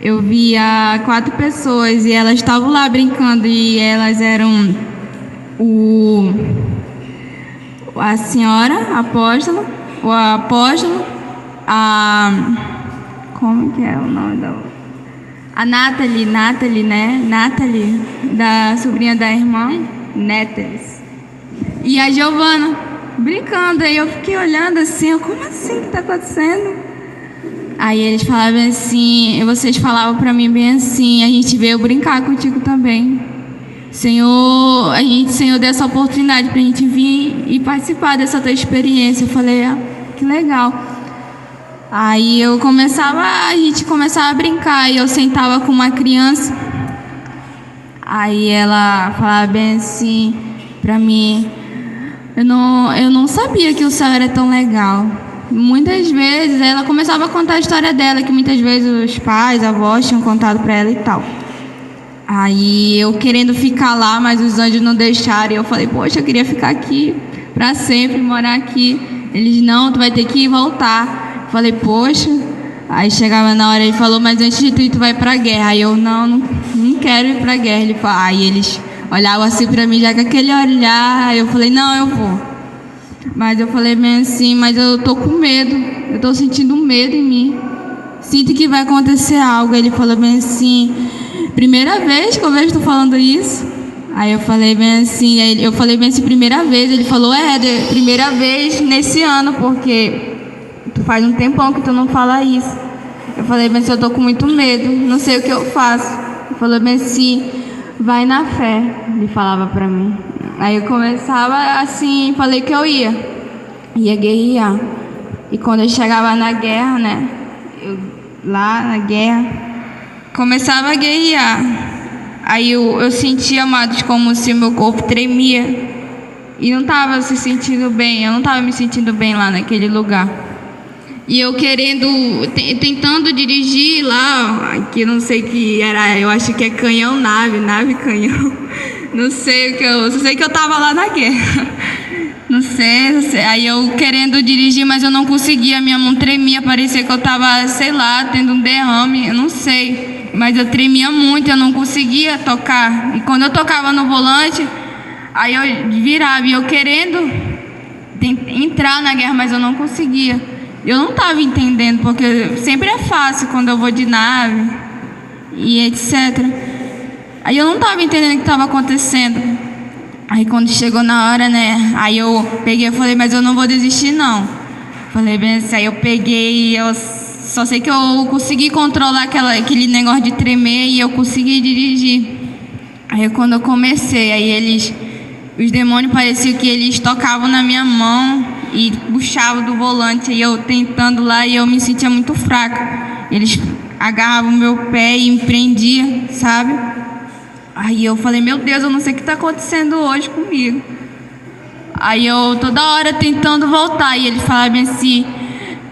eu via 4 pessoas e elas estavam lá brincando. E elas eram a senhora apóstola, o apóstolo, como que é o nome da outra? A Nathalie, né? Nathalie, da sobrinha da irmã, Néteres. E a Giovana, brincando. Aí eu fiquei olhando assim, como assim que está acontecendo? Aí eles falavam assim, vocês falavam para mim bem assim, a gente veio brincar contigo também. Senhor deu essa oportunidade para a gente vir e participar dessa tua experiência. Eu falei, que legal. Aí a gente começava a brincar e eu sentava com uma criança. Aí ela falava bem assim para mim, eu não sabia que o céu era tão legal. Muitas vezes ela começava a contar a história dela, que muitas vezes os pais, avós tinham contado para ela e tal. Aí eu querendo ficar lá, mas os anjos não deixaram. E eu falei, poxa, eu queria ficar aqui para sempre, morar aqui. Eles, não, tu vai ter que ir voltar. Eu falei, poxa. Aí chegava na hora, ele falou, mas antes de tu vai pra guerra. Aí eu, não quero ir pra guerra. Ele falou, aí eles olhavam assim pra mim, já com aquele olhar. Aí eu falei, não, eu vou. Mas eu falei bem assim, mas eu tô com medo. Eu tô sentindo medo em mim. Sinto que vai acontecer algo. Ele falou bem assim, primeira vez que eu vejo tu falando isso. Aí eu falei bem assim, primeira vez. Ele falou, primeira vez nesse ano, porque tu faz um tempão que tu não fala isso. Eu falei bem assim, eu tô com muito medo, não sei o que eu faço. Ele falou bem assim, vai na fé, ele falava pra mim. Aí eu começava assim, falei que eu ia guerrear. E quando eu chegava na guerra, né? Lá na guerra, começava a guerrear. Aí eu sentia, amados, como se meu corpo tremia. E não estava se sentindo bem, eu não estava me sentindo bem lá naquele lugar. E eu tentando dirigir lá, que não sei que era, eu acho que é canhão, nave canhão. Não sei, só sei que eu estava lá na guerra. Não sei. Aí eu querendo dirigir, mas eu não conseguia, minha mão tremia, parecia que eu estava, sei lá, tendo um derrame, eu não sei. Mas eu tremia muito, eu não conseguia tocar. E quando eu tocava no volante, aí eu virava, e eu querendo entrar na guerra, mas eu não conseguia. Eu não estava entendendo, porque sempre é fácil quando eu vou de nave e etc. Aí eu não estava entendendo o que estava acontecendo. Aí quando chegou na hora, né, aí eu peguei e falei, mas eu não vou desistir não. Falei bem assim, aí eu peguei, eu só sei que eu consegui controlar aquele negócio de tremer e eu consegui dirigir. Aí quando eu comecei, aí os demônios pareciam que eles tocavam na minha mão e puxavam do volante, e eu tentando lá, e eu me sentia muito fraca. Eles agarravam o meu pé e me prendiam, sabe? Aí eu falei, meu Deus, eu não sei o que está acontecendo hoje comigo. Aí eu toda hora tentando voltar, e eles falavam assim,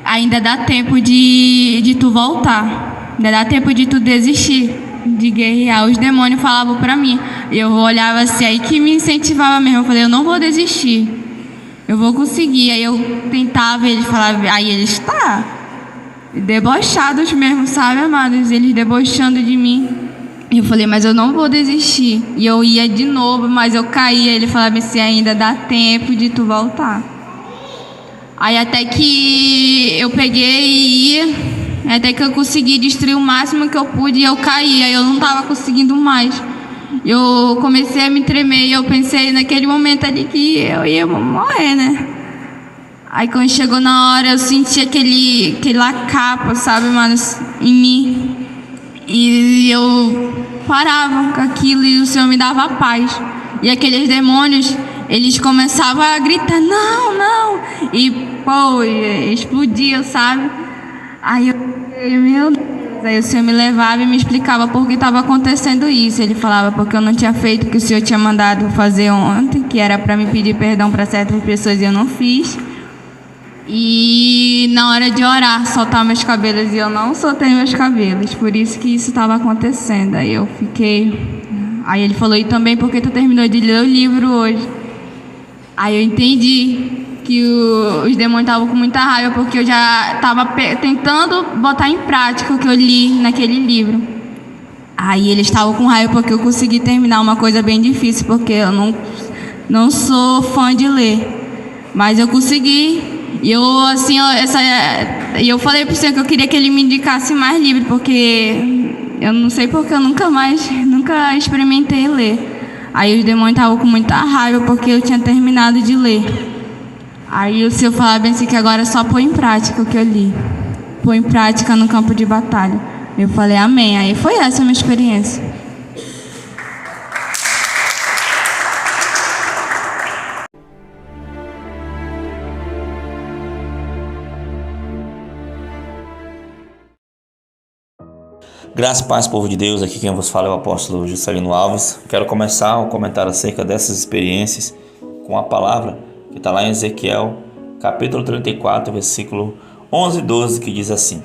ainda dá tempo de tu voltar, ainda dá tempo de tu desistir de guerrear. Os demônios falavam pra mim, e eu olhava assim, aí que me incentivava mesmo. Eu falei, eu não vou desistir, eu vou conseguir. Aí eu tentava, eles falavam, aí eles debochados mesmo, sabe, amados, eles debochando de mim. E eu falei, mas eu não vou desistir. E eu ia de novo, mas eu caía. Ele falava assim, ainda dá tempo de tu voltar. Aí até que eu peguei e ia, até que eu consegui destruir o máximo que eu pude, e eu caí. Aí eu não estava conseguindo mais. Eu comecei a me tremer, e eu pensei naquele momento ali que eu ia morrer, né? Aí quando chegou na hora, eu senti aquela capa, sabe, mano, em mim. E eu parava com aquilo, e o Senhor me dava paz. E aqueles demônios, eles começavam a gritar, não, não. E, pô, explodia, sabe? Aí eu, meu Deus. Aí o Senhor me levava e me explicava por que estava acontecendo isso. Ele falava porque eu não tinha feito o que o Senhor tinha mandado fazer ontem, que era para me pedir perdão para certas pessoas, e eu não fiz. E na hora de orar, soltar meus cabelos, e eu não soltei meus cabelos. Por isso que isso estava acontecendo. Aí eu fiquei... Aí ele falou, e também porque tu terminou de ler o livro hoje. Aí eu entendi que os demônios estavam com muita raiva, porque eu já estava tentando botar em prática o que eu li naquele livro. Aí eles estavam com raiva porque eu consegui terminar uma coisa bem difícil, porque eu não sou fã de ler. Mas eu consegui. E eu falei pro Senhor que eu queria que ele me indicasse mais livro, porque eu não sei porque eu nunca experimentei ler. Aí os demônios estavam com muita raiva porque eu tinha terminado de ler. Aí o Senhor falava bem assim, que agora é só pôr em prática o que eu li. Pôr em prática no campo de batalha. Eu falei, amém. Aí foi essa a minha experiência. Graças e paz, povo de Deus, aqui quem vos fala é o apóstolo Juscelino Alves. Quero começar a comentar acerca dessas experiências com a palavra que está lá em Ezequiel, capítulo 34, versículo 11 e 12, que diz assim: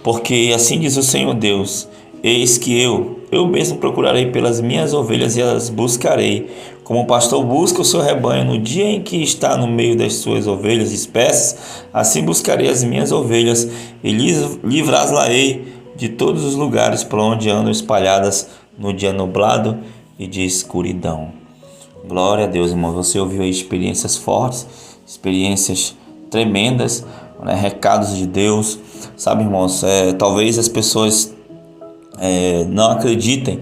porque assim diz o Senhor Deus, eis que eu mesmo procurarei pelas minhas ovelhas e as buscarei, como o pastor busca o seu rebanho no dia em que está no meio das suas ovelhas dispersas, assim buscarei as minhas ovelhas e livrá-las-ei de todos os lugares por onde andam espalhadas no dia nublado e de escuridão. Glória a Deus, irmão. Você ouviu aí experiências fortes, experiências tremendas, né? Recados de Deus. Sabe, irmãos, talvez as pessoas não acreditem,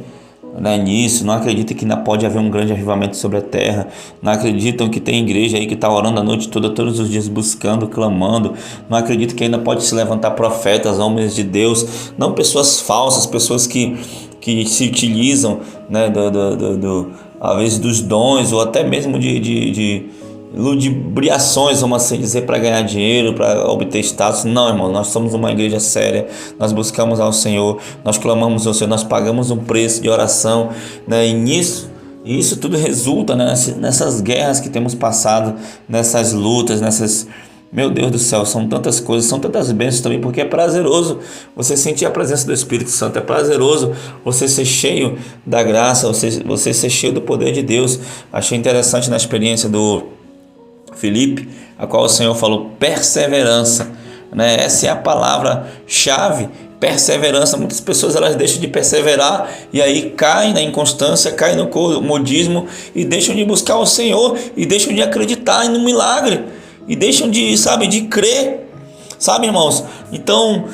né, nisso, não acreditam que ainda pode haver um grande avivamento sobre a terra, não acreditam que tem igreja aí que está orando a noite toda, todos os dias buscando, clamando, não acreditam que ainda pode se levantar profetas, homens de Deus, não pessoas falsas, pessoas que se utilizam, né, às vezes dos dons, ou até mesmo ludibriações, vamos assim dizer, para ganhar dinheiro, para obter status. Não, irmão, nós somos uma igreja séria, nós buscamos ao Senhor, nós clamamos ao Senhor, nós pagamos um preço de oração, né? E isso tudo resulta, né, nessas guerras que temos passado, nessas lutas, meu Deus do céu, são tantas coisas, são tantas bênçãos também, porque é prazeroso você sentir a presença do Espírito Santo, é prazeroso você ser cheio da graça, você ser cheio do poder de Deus. Achei interessante na experiência do Felipe, a qual o Senhor falou perseverança, né? Essa é a palavra-chave, perseverança. Muitas pessoas elas deixam de perseverar e aí caem na inconstância, caem no comodismo e deixam de buscar o Senhor e deixam de acreditar no milagre e deixam de crer, sabe, irmãos? Então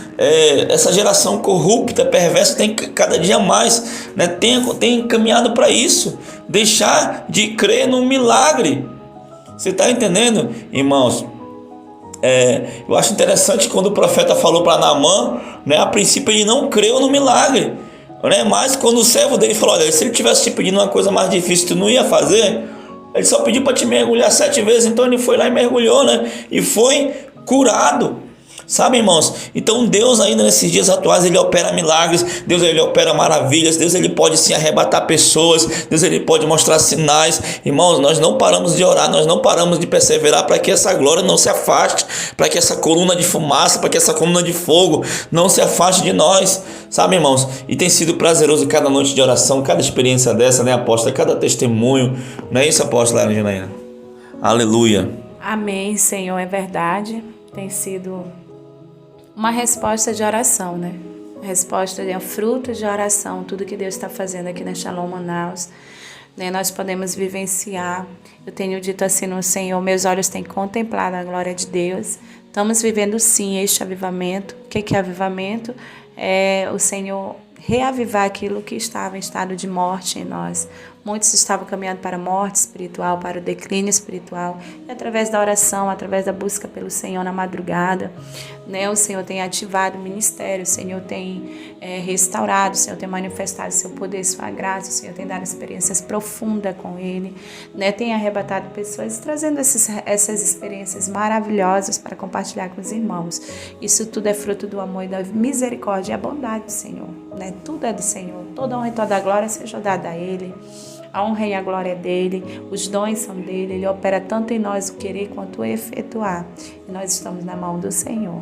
essa geração corrupta, perversa, tem cada dia mais, né, tem caminhado para isso, deixar de crer no milagre. Você está entendendo, irmãos? Eu acho interessante quando o profeta falou para Naamã, né, a princípio ele não creu no milagre, né, mas quando o servo dele falou, olha, se ele tivesse te pedindo uma coisa mais difícil, tu não ia fazer? Ele só pediu para te mergulhar 7 vezes, então ele foi lá e mergulhou, né, e foi curado. Sabe, irmãos? Então Deus ainda nesses dias atuais ele opera milagres, Deus ele opera maravilhas, Deus ele pode sim arrebatar pessoas, Deus ele pode mostrar sinais. Irmãos, nós não paramos de orar, nós não paramos de perseverar para que essa glória não se afaste, para que essa coluna de fumaça, para que essa coluna de fogo não se afaste de nós, sabe, irmãos? E tem sido prazeroso cada noite de oração, cada experiência dessa, né, apóstola, cada testemunho, não é isso, apóstola Janaína? Aleluia. Amém, Senhor, é verdade, tem sido uma resposta de oração, né? Resposta é fruto de oração, tudo que Deus está fazendo aqui na Shalom Manaus, né? Nós podemos vivenciar. Eu tenho dito assim no Senhor, meus olhos têm contemplado a glória de Deus. Estamos vivendo sim este avivamento. O que é avivamento? É o Senhor reavivar aquilo que estava em estado de morte em nós. Muitos estavam caminhando para a morte espiritual, para o declínio espiritual. E através da oração, através da busca pelo Senhor na madrugada, né, o Senhor tem ativado o ministério, o Senhor tem restaurado, o Senhor tem manifestado seu poder, sua graça, o Senhor tem dado experiências profundas com Ele, né, tem arrebatado pessoas, trazendo essas experiências maravilhosas para compartilhar com os irmãos. Isso tudo é fruto do amor e da misericórdia e a bondade do Senhor, né? Tudo é do Senhor, toda honra e toda a glória seja dada a Ele. A honra e a glória é dele, os dons são dele, ele opera tanto em nós o querer quanto o efetuar. E nós estamos na mão do Senhor.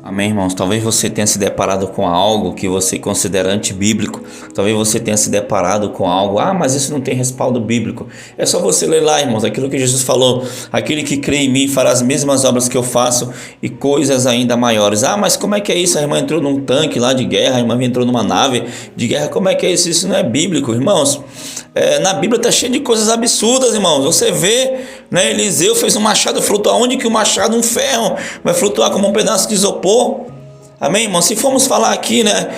Amém, irmãos? Talvez você tenha se deparado com algo que você considera antibíblico. Talvez você tenha se deparado com algo, mas isso não tem respaldo bíblico. É só você ler lá, irmãos, aquilo que Jesus falou. Aquele que crê em mim fará as mesmas obras que eu faço e coisas ainda maiores. Mas como é que é isso? A irmã entrou num tanque lá de guerra, a irmã entrou numa nave de guerra. Como é que é isso? Isso não é bíblico, irmãos. Na Bíblia está cheio de coisas absurdas, irmãos. Você vê, né, Eliseu fez um machado flutuar. Onde que o machado, um ferro, vai flutuar como um pedaço de isopor? Amém, irmão? Se formos falar aqui, né,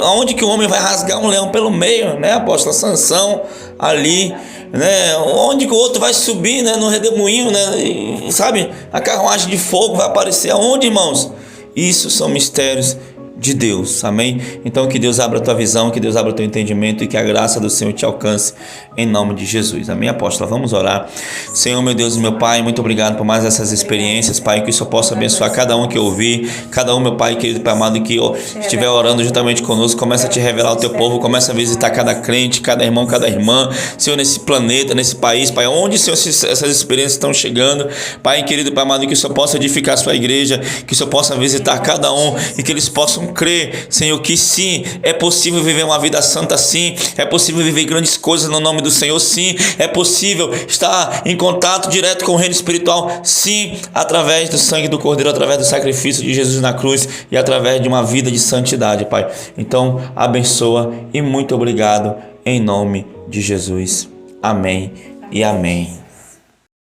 aonde que o homem vai rasgar um leão pelo meio, né, apóstolo? Sansão ali, né, onde que o outro vai subir, né, no redemoinho, né, sabe? A carruagem de fogo vai aparecer aonde, irmãos? Isso são mistérios de Deus, amém? Então que Deus abra a tua visão, que Deus abra o teu entendimento e que a graça do Senhor te alcance em nome de Jesus, amém, apóstola? Vamos orar. Senhor, meu Deus e meu Pai, muito obrigado por mais essas experiências, Pai, que o Senhor possa abençoar cada um que ouvir, cada um, meu Pai querido, Pai amado, que estiver orando juntamente conosco, começa a te revelar o teu povo, começa a visitar cada crente, cada irmão, cada irmã, Senhor, nesse planeta, nesse país, Pai, onde, Senhor, essas experiências estão chegando, Pai querido, Pai amado, que o Senhor possa edificar a sua igreja, que o Senhor possa visitar cada um e que eles possam crer, Senhor, que sim, é possível viver uma vida santa, sim, é possível viver grandes coisas no nome do Senhor, sim, é possível estar em contato direto com o reino espiritual, sim, através do sangue do Cordeiro, através do sacrifício de Jesus na cruz e através de uma vida de santidade, Pai. Então, abençoa e muito obrigado em nome de Jesus. Amém e amém.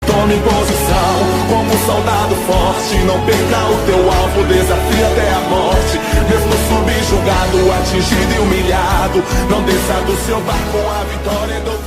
Tome posição como um soldado forte. Não perca o teu alvo, desafia até a morte. Mesmo subjugado, atingido e humilhado, não desça do seu barco, a vitória é do